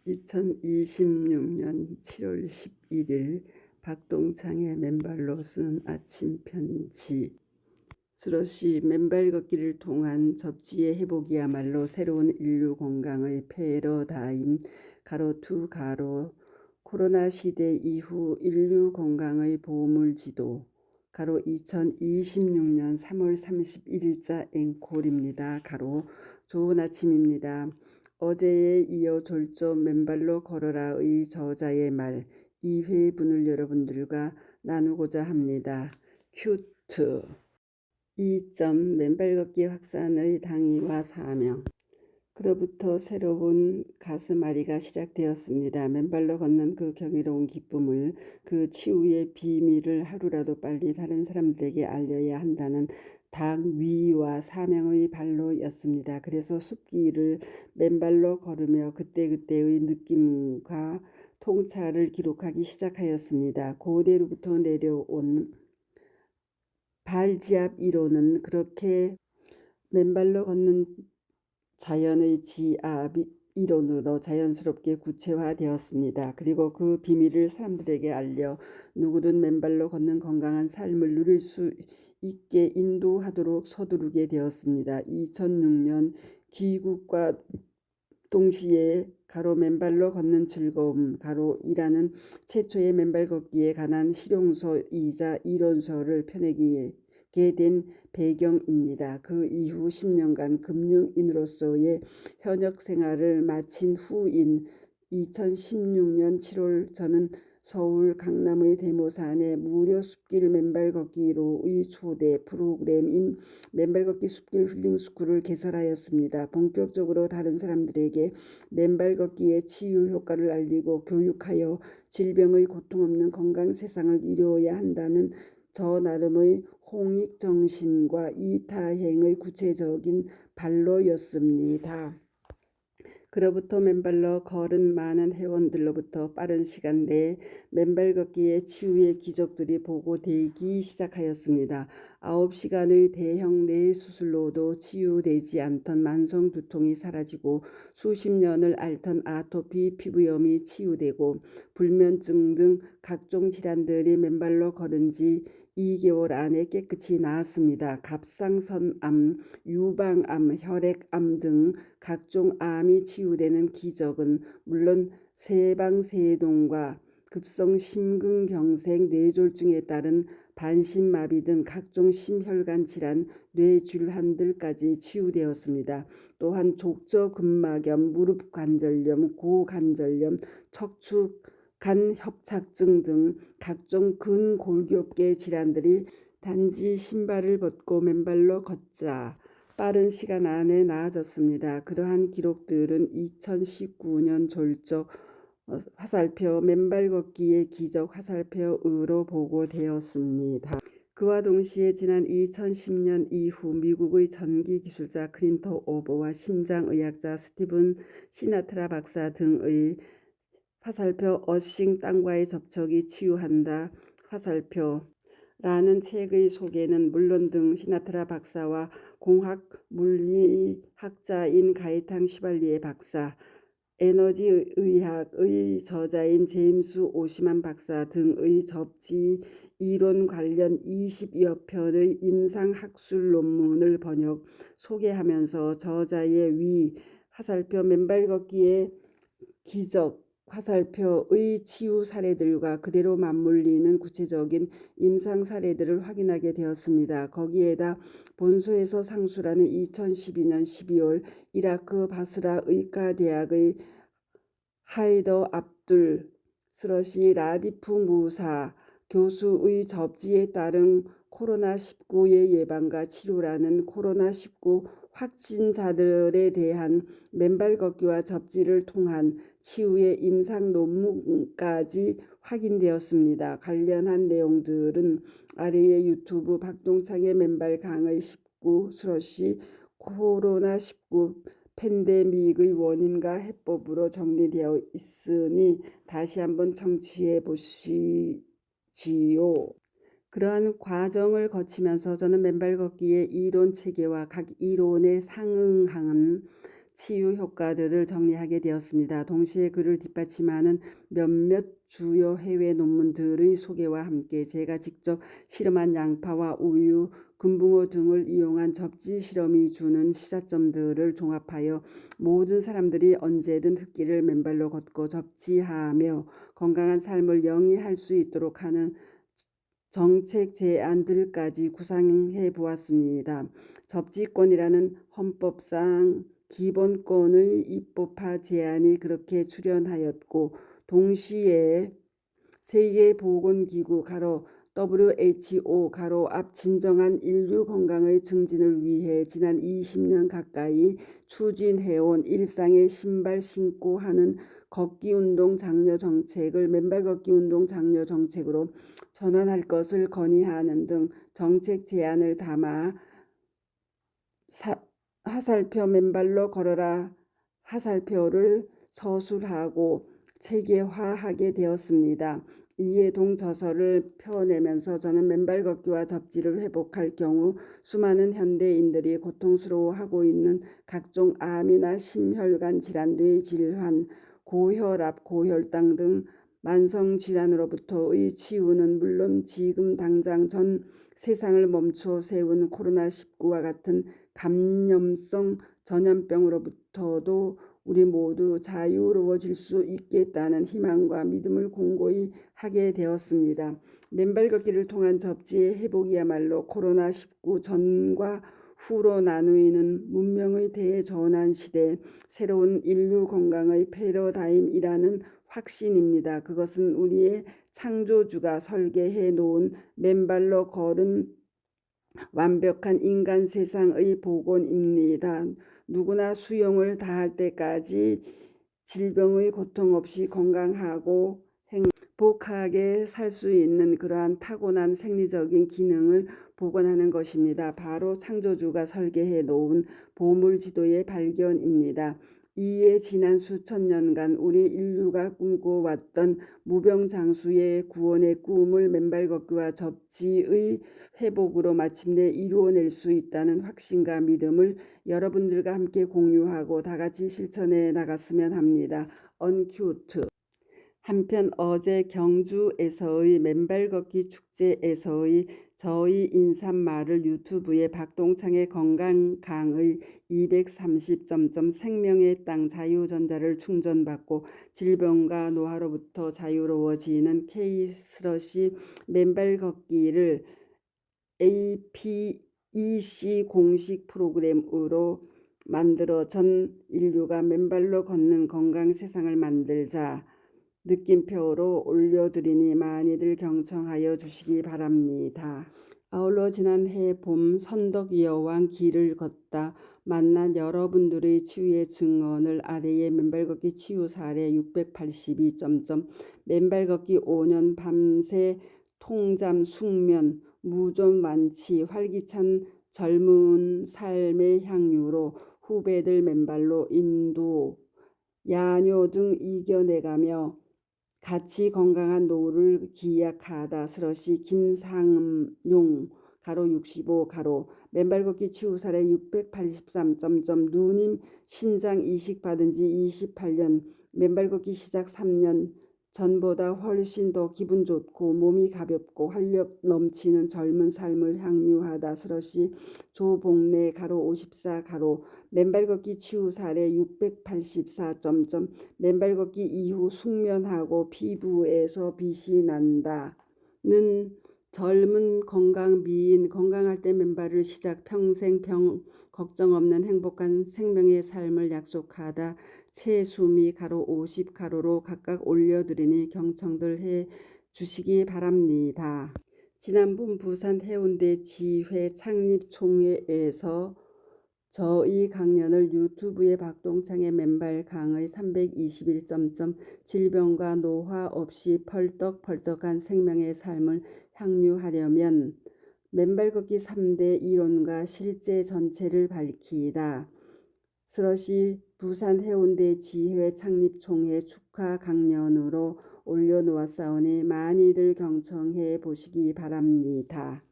2026년 7월 11일 박동창의 맨발로 쓴 아침 편지. 스러시 맨발 걷기를 통한 접지의 회복이야말로 새로운 인류 건강의 패러다임 가로2 가로 코로나 시대 이후 인류 건강의 보물지도 가로 2026년 3월 31일자 앵콜입니다. 가로 좋은 아침입니다. 어제에 이어 졸조 맨발로 걸어라의 저자의 말 2회분을 여러분들과 나누고자 합니다. 큐트 2점 맨발 걷기 확산의 당위와 사명. 그로부터 새로운 가슴앓이가 시작되었습니다. 맨발로 걷는 그 경이로운 기쁨을, 그 치유의 비밀을 하루라도 빨리 다른 사람들에게 알려야 한다는 당위와 사명의 발로였습니다. 그래서 숲길을 맨발로 걸으며 그때그때의 느낌과 통찰을 기록하기 시작하였습니다. 고대로부터 내려온 발지압 이론은 그렇게 맨발로 걷는 자연의 지압 이론으로 자연스럽게 구체화되었습니다. 그리고 그 비밀을 사람들에게 알려 누구든 맨발로 걷는 건강한 삶을 누릴 수 있게 인도하도록 서두르게 되었습니다. 2006년 귀국과 동시에 가로 맨발로 걷는 즐거움 가로이라는 최초의 맨발 걷기에 관한 실용서이자 이론서를 펴내게 된 배경입니다. 그 이후 10년간 금융인으로서의 현역 생활을 마친 후인 2016년 7월 저는 서울 강남의 대모산에 무료 숲길 맨발 걷기로의 초대 프로그램인 맨발 걷기 숲길 힐링 스쿨을 개설하였습니다. 본격적으로 다른 사람들에게 맨발 걷기의 치유 효과를 알리고 교육하여 질병의 고통 없는 건강 세상을 이루어야 한다는 저 나름의 홍익 정신과 이타행의 구체적인 발로였습니다. 그로부터 맨발로 걸은 많은 회원들로부터 빠른 시간 내에 맨발 걷기의 치유의 기적들이 보고되기 시작하였습니다. 9시간의 대형 뇌 수술로도 치유되지 않던 만성 두통이 사라지고 수십 년을 앓던 아토피 피부염이 치유되고 불면증 등 각종 질환들이 맨발로 걸은 지 2개월 안에 깨끗이 나았습니다. 갑상선암, 유방암, 혈액암 등 각종 암이 치유되는 기적은 물론 세방세동과 급성 심근경색, 뇌졸중에 따른 반신마비 등 각종 심혈관 질환, 뇌질환들까지 치유되었습니다. 또한 족저근막염, 무릎관절염, 고관절염, 척추 간협착증 등 각종 근골격계 질환들이 단지 신발을 벗고 맨발로 걷자 빠른 시간 안에 나아졌습니다. 그러한 기록들은 2019년 졸조 화살표 맨발 걷기의 기적 화살표로 보고되었습니다. 그와 동시에 지난 2010년 이후 미국의 전기 기술자 클린토 오버와 심장의학자 스티븐 시나트라 박사 등의 화살표 어싱 땅과의 접촉이 치유한다 화살표라는 책의 소개는 물론 등 시나트라 박사와 공학 물리학자인 가이탕 시발리에 박사, 에너지의학의 저자인 제임스 오시만 박사 등의 접지 이론 관련 20여 편의 임상학술 논문을 번역, 소개하면서 저자의 위 화살표 맨발 걷기의 기적 화살표의 치유 사례들과 그대로 맞물리는 구체적인 임상 사례들을 확인하게 되었습니다. 거기에다 본소에서 상수라는 2012년 12월 이라크 바스라 의과대학의 하이더 압둘 스러시 라디프 무사 교수의 접지에 따른 코로나19의 예방과 치료라는 코로나19 확진자들에 대한 맨발 걷기와 접지를 통한 치유의 임상 논문까지 확인되었습니다. 관련한 내용들은 아래의 유튜브 박동창의 맨발 강의 19 스러시 코로나19 팬데믹의 원인과 해법으로 정리되어 있으니 다시 한번 청취해 보시지요. 그러한 과정을 거치면서 저는 맨발 걷기의 이론 체계와 각 이론에 상응하는 치유 효과들을 정리하게 되었습니다. 동시에 그를 뒷받침하는 몇몇 주요 해외 논문들의 소개와 함께 제가 직접 실험한 양파와 우유, 금붕어 등을 이용한 접지 실험이 주는 시사점들을 종합하여 모든 사람들이 언제든 흙길을 맨발로 걷고 접지하며 건강한 삶을 영위할 수 있도록 하는 정책 제안들까지 구상해 보았습니다. 접지권이라는 헌법상 기본권의 입법화 제안이 그렇게 출현하였고 동시에 세계보건기구 WHO 앞 진정한 인류 건강의 증진을 위해 지난 20년 가까이 추진해온 일상의 신발 신고 하는 걷기 운동 장려 정책을 맨발 걷기 운동 장려 정책으로 전환할 것을 건의하는 등 정책 제안을 담아 화살표 맨발로 걸어라 화살표를 서술하고 체계화하게 되었습니다. 이에 동저서를 펴내면서 저는 맨발 걷기와 접지를 회복할 경우 수많은 현대인들이 고통스러워하고 있는 각종 암이나 심혈관 질환, 뇌질환, 고혈압, 고혈당 등 만성질환으로부터의 치유는 물론 지금 당장 전 세상을 멈춰 세운 코로나19와 같은 감염성 전염병으로부터도 우리 모두 자유로워질 수 있겠다는 희망과 믿음을 공고히 하게 되었습니다. 맨발 걷기를 통한 접지의 회복이야말로 코로나19 전과 후로 나누이는 문명의 대전환 시대 새로운 인류 건강의 패러다임이라는 확신입니다. 그것은 우리의 창조주가 설계해 놓은 맨발로 걸은 완벽한 인간 세상의 복원입니다. 누구나 수용을 다할 때까지 질병의 고통 없이 건강하고 행복하게 살 수 있는 그러한 타고난 생리적인 기능을 복원하는 것입니다. 바로 창조주가 설계해 놓은 보물지도의 발견입니다. 이에 지난 수천 년간 우리 인류가 꿈꿔왔던 무병장수의 구원의 꿈을 맨발 걷기와 접지의 회복으로 마침내 이루어낼 수 있다는 확신과 믿음을 여러분들과 함께 공유하고 다같이 실천해 나갔으면 합니다. 언큐트. 한편 어제 경주에서의 맨발 걷기 축제에서의 저희 인사말을 유튜브에 박동창의 건강 강의 230. 생명의 땅 자유전자를 충전받고 질병과 노화로부터 자유로워지는 K/슬러시 맨발 걷기를 APEC 공식 프로그램으로 만들어 전 인류가 맨발로 걷는 건강 세상을 만들자 느낌표로 올려드리니 많이들 경청하여 주시기 바랍니다. 아울러 지난해 봄 선덕여왕 길을 걷다 만난 여러분들의 치유의 증언을 아래의 맨발 걷기 치유 사례 682. 맨발 걷기 5년 밤새 통잠 숙면 무좀 완치 활기찬 젊은 삶의 향유로 후배들 맨발로 인도 야뇨 등 이겨내가며 같이 건강한 노후를 기약하다. 슬러시 김상용 가로 65 가로 맨발 걷기 치유 사례 683. 누님 신장 이식 받은 지 28년 맨발 걷기 시작 3년 전보다 훨씬 더 기분 좋고 몸이 가볍고 활력 넘치는 젊은 삶을 향유하다. 슬러시 조복래 가로 54 가로 맨발 걷기 치유 사례 684. 맨발 걷기 이후 숙면하고 피부에서 빛이 난다는 젊은 건강 미인 건강할 때 맨발을 시작 평생 병 걱정 없는 행복한 생명의 삶을 약속하다. 최수미 가로 50 가로로 각각 올려드리니 경청들 해 주시기 바랍니다. 지난 봄 부산 해운대 지회 창립총회에서 저희 강연을 유튜브에 박동창의 맨발 강의 321. 질병과 노화 없이 펄떡펄떡한 생명의 삶을 향유하려면 맨발 걷기 3대 이론과 실제 전체를 밝히다. 슬러시 부산 해운대 지회 창립총회 축하 강연으로 올려놓았사오니 많이들 경청해 보시기 바랍니다.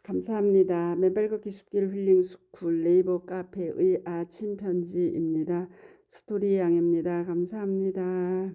감사합니다. 맨발 걷기 숲길 힐링 스쿨 네이버 카페의 아침 편지입니다. 스토리 양입니다. 감사합니다.